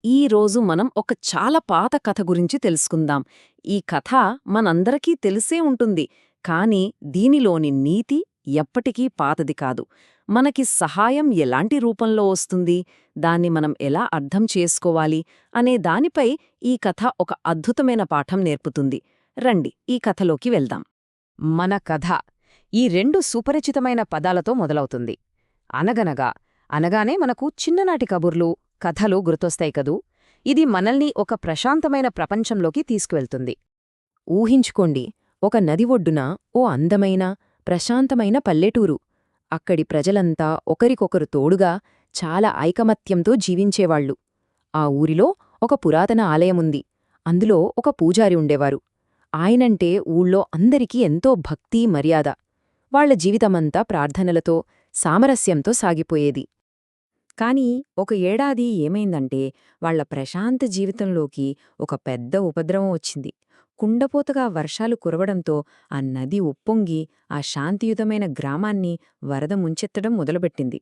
ఈ రోజు మనం ఒక చాలా పాత కథ గురించి తెలుసుకుందాం. ఈ కథ మనందరికీ తెలిసే ఉంటుంది, కానీ దీనిలోని నీతి ఎప్పటికీ పాతది కాదు. మనకి సహాయం ఎలాంటి రూపంలో వస్తుంది, దాన్ని మనం ఎలా అర్థం చేసుకోవాలి అనే దానిపై ఈ కథ ఒక అద్భుతమైన పాఠం నేర్పుతుంది. రండి ఈ కథలోకి వెళ్దాం. మన కథ ఈ రెండు సుపరిచితమైన పదాలతో మొదలవుతుంది. అనగనగా అనగానే మనకు చిన్ననాటి కబుర్లు, కథలు గుర్తొస్తాయి కదూ. ఇది మనల్ని ఒక ప్రశాంతమైన ప్రపంచంలోకి తీసుకువెళ్తుంది. ఊహించుకోండి, ఒక నది ఒడ్డున ఓ అందమైన, ప్రశాంతమైన పల్లెటూరు. అక్కడి ప్రజలంతా ఒకరికొకరు తోడుగా చాలా ఐకమత్యంతో జీవించేవాళ్లు. ఆ ఊరిలో ఒక పురాతన ఆలయముంది. అందులో ఒక పూజారి ఉండేవారు. ఆయనంటే ఊళ్ళో అందరికీ ఎంతో భక్తి, మర్యాద. వాళ్ల జీవితమంతా ప్రార్థనలతో, సామరస్యంతో సాగిపోయేది. కాని ఒక ఏడాది ఏమైందంటే వాళ్ల ప్రశాంత జీవితంలోకి ఒక పెద్ద ఉపద్రవం వచ్చింది. కుండపోతగా వర్షాలు కురవడంతో ఆ నది ఉప్పొంగి ఆ శాంతియుతమైన గ్రామాన్ని వరద ముంచెత్తడం మొదలుపెట్టింది.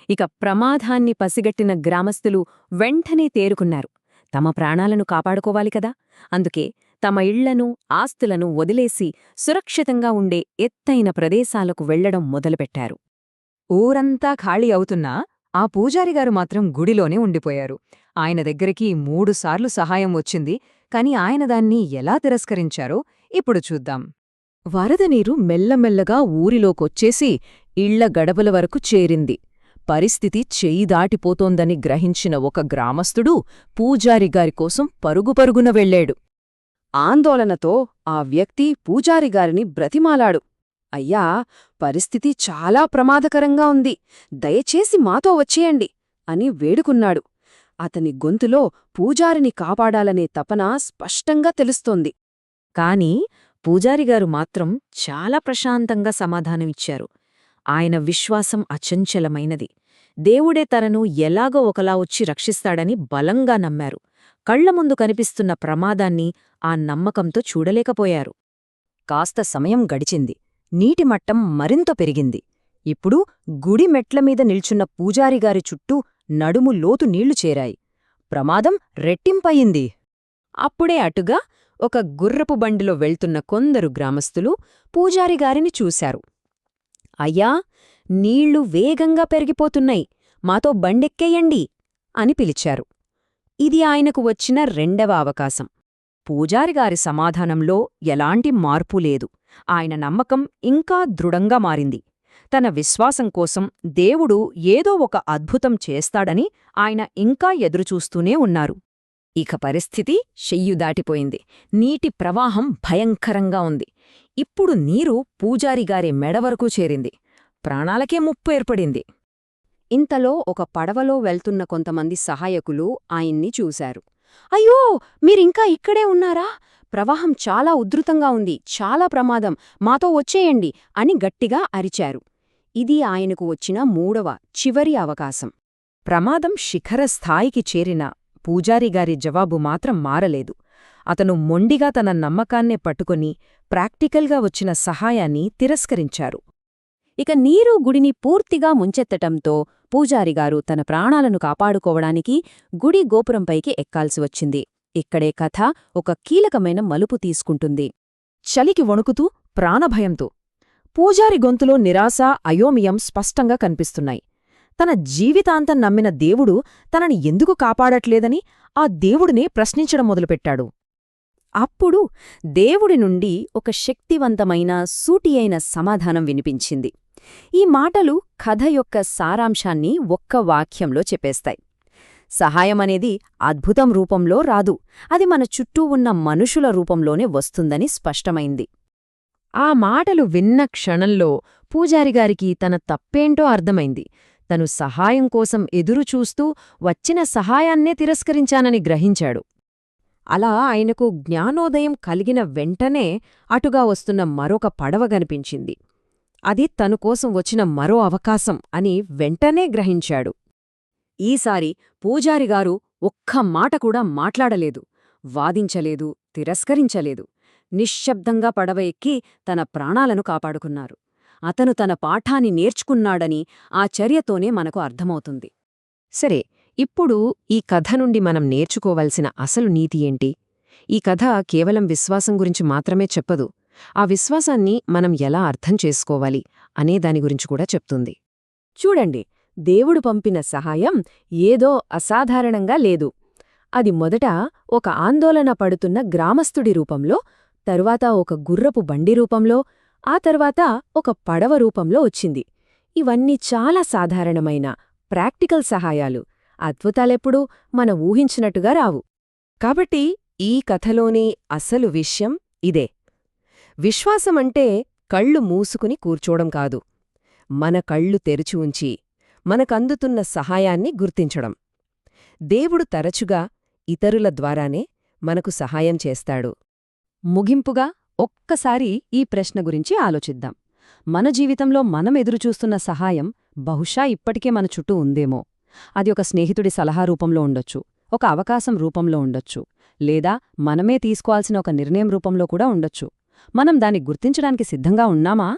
ఇక ప్రమాదాన్ని పసిగట్టిన గ్రామస్తులు వెంటనే తేరుకున్నారు. తమ ప్రాణాలను కాపాడుకోవాలి కదా. అందుకే తమ ఇళ్లను, ఆస్తులను వదిలేసి సురక్షితంగా ఉండే ఎత్తైన ప్రదేశాలకు వెళ్లడం మొదలుపెట్టారు. ఊరంతా ఖాళీ అవుతున్నా ఆ పూజారిగారు మాత్రం గుడిలోనే ఉండిపోయారు. ఆయన దగ్గరికి 3 సార్లు సహాయం వచ్చింది, కాని ఆయన దాన్ని ఎలా తిరస్కరించారో ఇప్పుడు చూద్దాం. వరద నీరు మెల్లమెల్లగా ఊరిలోకొచ్చేసి ఇళ్ల గడపల వరకు చేరింది. పరిస్థితి చెయ్యి దాటిపోతోందని గ్రహించిన ఒక గ్రామస్థుడు పూజారిగారికోసం పరుగుపరుగున వెళ్లాడు. ఆందోళనతో ఆ వ్యక్తి పూజారిగారిని బ్రతిమాలాడు. అయ్యా, పరిస్థితి చాలా ప్రమాదకరంగా ఉంది, దయచేసి మాతో వచ్చేయండి అని వేడుకున్నాడు. అతని గొంతులో పూజారిని కాపాడాలనే తపన స్పష్టంగా తెలుస్తోంది. కాని పూజారిగారు మాత్రం చాలా ప్రశాంతంగా సమాధానమిచ్చారు. ఆయన విశ్వాసం అచంచలమైనది. దేవుడే తనను ఎలాగో ఒకలా వచ్చి రక్షిస్తాడని బలంగా నమ్మారు. కళ్లముందు కనిపిస్తున్న ప్రమాదాన్ని ఆ నమ్మకంతో చూడలేకపోయారు. కాస్త సమయం గడిచింది. నీటిమట్టం మరింత పెరిగింది. ఇప్పుడు గుడి మెట్లమీద నిల్చున్న పూజారిగారి చుట్టూ నడుము లోతు నీళ్లు చేరాయి. ప్రమాదం రెట్టింపయింది. అప్పుడే అటుగా ఒక గుర్రపు బండిలో వెళ్తున్న కొందరు గ్రామస్తులు పూజారిగారిని చూశారు. అయ్యా, నీళ్లు వేగంగా పెరిగిపోతున్నాయి, మాతో బండెక్కేయండి అని పిలిచారు. ఇది ఆయనకు వచ్చిన రెండవ అవకాశం. పూజారిగారి సమాధానంలో ఎలాంటి మార్పు లేదు. ఆయన నమ్మకం ఇంకా దృఢంగా మారింది. తన విశ్వాసం కోసం దేవుడు ఏదో ఒక అద్భుతం చేస్తాడని ఆయన ఇంకా ఎదురుచూస్తూనే ఉన్నారు. ఇక పరిస్థితి చెయ్యు దాటిపోయింది. నీటి ప్రవాహం భయంకరంగా ఉంది. ఇప్పుడు నీరు పూజారిగారి మెడవరకు చేరింది. ప్రాణాలకే ముప్పు ఏర్పడింది. ఇంతలో ఒక పడవలో వెళ్తున్న కొంతమంది సహాయకులు ఆయన్ని చూశారు. అయ్యో, మీరింకా ఇక్కడే ఉన్నారా? ప్రవాహం చాలా ఉధృతంగా ఉంది, చాలా ప్రమాదం, మాతో వచ్చేయండి అని గట్టిగా అరిచారు. ఇది ఆయనకు వచ్చిన మూడవ, చివరి అవకాశం. ప్రమాదం శిఖర స్థాయికి చేరిన పూజారిగారి జవాబు మాత్రం మారలేదు. అతను మొండిగా తన నమ్మకాన్నే పట్టుకుని ప్రాక్టికల్గా వచ్చిన సహాయాన్ని తిరస్కరించారు. ఇక నీరు గుడిని పూర్తిగా ముంచెత్తటంతో పూజారిగారు తన ప్రాణాలను కాపాడుకోవడానికి గుడి గోపురంపైకి ఎక్కాల్సి వచ్చింది. ఇక్కడే కథ ఒక కీలకమైన మలుపు తీసుకుంటుంది. చలికి వణుకుతూ, ప్రాణభయంతో పూజారి గొంతులో నిరాశ, అయోమయం స్పష్టంగా కనిపిస్తున్నాయి. తన జీవితాంతం నమ్మిన దేవుడు తనని ఎందుకు కాపాడట్లేదని ఆ దేవుడినే ప్రశ్నించడం మొదలుపెట్టాడు. అప్పుడు దేవుడి నుండి ఒక శక్తివంతమైన, సూటియైన సమాధానం వినిపించింది. ఈ మాటలు కథ యొక్క సారాంశాన్ని ఒక్క వాక్యంలో చెప్పేస్తాయి. సహాయమనేది అద్భుతం రూపంలో రాదు, అది మన చుట్టూ ఉన్న మనుషుల రూపంలోనే వస్తుందని స్పష్టమైంది. ఆ మాటలు విన్న క్షణంలో పూజారిగారికి తన తప్పేంటో అర్థమైంది. తను సహాయం కోసం ఎదురుచూస్తూ వచ్చిన సహాయాన్నే తిరస్కరించానని గ్రహించాడు. అలా ఆయనకు జ్ఞానోదయం కలిగిన వెంటనే అటుగా వస్తున్న మరొక పడవ కనిపించింది. అది తనుకోసం వచ్చిన మరో అవకాశం అని వెంటనే గ్రహించాడు. ఈసారి పూజారిగారు ఒక్క మాట కూడా మాట్లాడలేదు, వాదించలేదు, తిరస్కరించలేదు. నిశ్శబ్దంగా పడవ ఎక్కి తన ప్రాణాలను కాపాడుకున్నారు. అతను తన పాఠాన్ని నేర్చుకున్నాడని ఆ చర్యతోనే మనకు అర్థమవుతుంది. సరే, ఇప్పుడు ఈ కథ నుండి మనం నేర్చుకోవలసిన అసలు నీతి ఏంటి? ఈ కథ కేవలం విశ్వాసం గురించి మాత్రమే చెప్పదు. ఆ విశ్వాసాన్ని మనం ఎలా అర్థం చేసుకోవాలి అనే దాని గురించి కూడా చెప్తుంది. చూడండి, దేవుడు పంపిన సహాయం ఏదో అసాధారణంగా లేదు. అది మొదట ఒక ఆందోళన పడుతున్న గ్రామస్థుడి రూపంలో, తరువాత ఒక గుర్రపు బండి రూపంలో, ఆ తర్వాత ఒక పడవ రూపంలో వచ్చింది. ఇవన్నీ చాలా సాధారణమైన ప్రాక్టికల్ సహాయాలు. అద్భుతాలెప్పుడూ మన ఊహించినట్టుగా రావు. కాబట్టి ఈ కథలోని అసలు విషయం ఇదే. విశ్వాసమంటే కళ్ళు మూసుకుని కూర్చోవడం కాదు, మన కళ్ళు తెరిచి ఉంచి మనకందుతున్న సహాయాన్ని గుర్తించడం. దేవుడు తరచుగా ఇతరుల ద్వారానే మనకు సహాయం చేస్తాడు. ముగింపుగా ఒక్కసారి ఈ ప్రశ్న గురించి ఆలోచిద్దాం. మన జీవితంలో మనం ఎదురుచూస్తున్న సహాయం బహుశా ఇప్పటికే మన చుట్టూ ఉందేమో. అది ఒక స్నేహితుడి సలహా రూపంలో ఉండొచ్చు, ఒక అవకాశం రూపంలో ఉండొచ్చు, లేదా మనమే తీసుకోవాల్సిన ఒక నిర్ణయం రూపంలో కూడా ఉండొచ్చు. మనం దాన్ని గుర్తించడానికి సిద్ధంగా ఉన్నామా?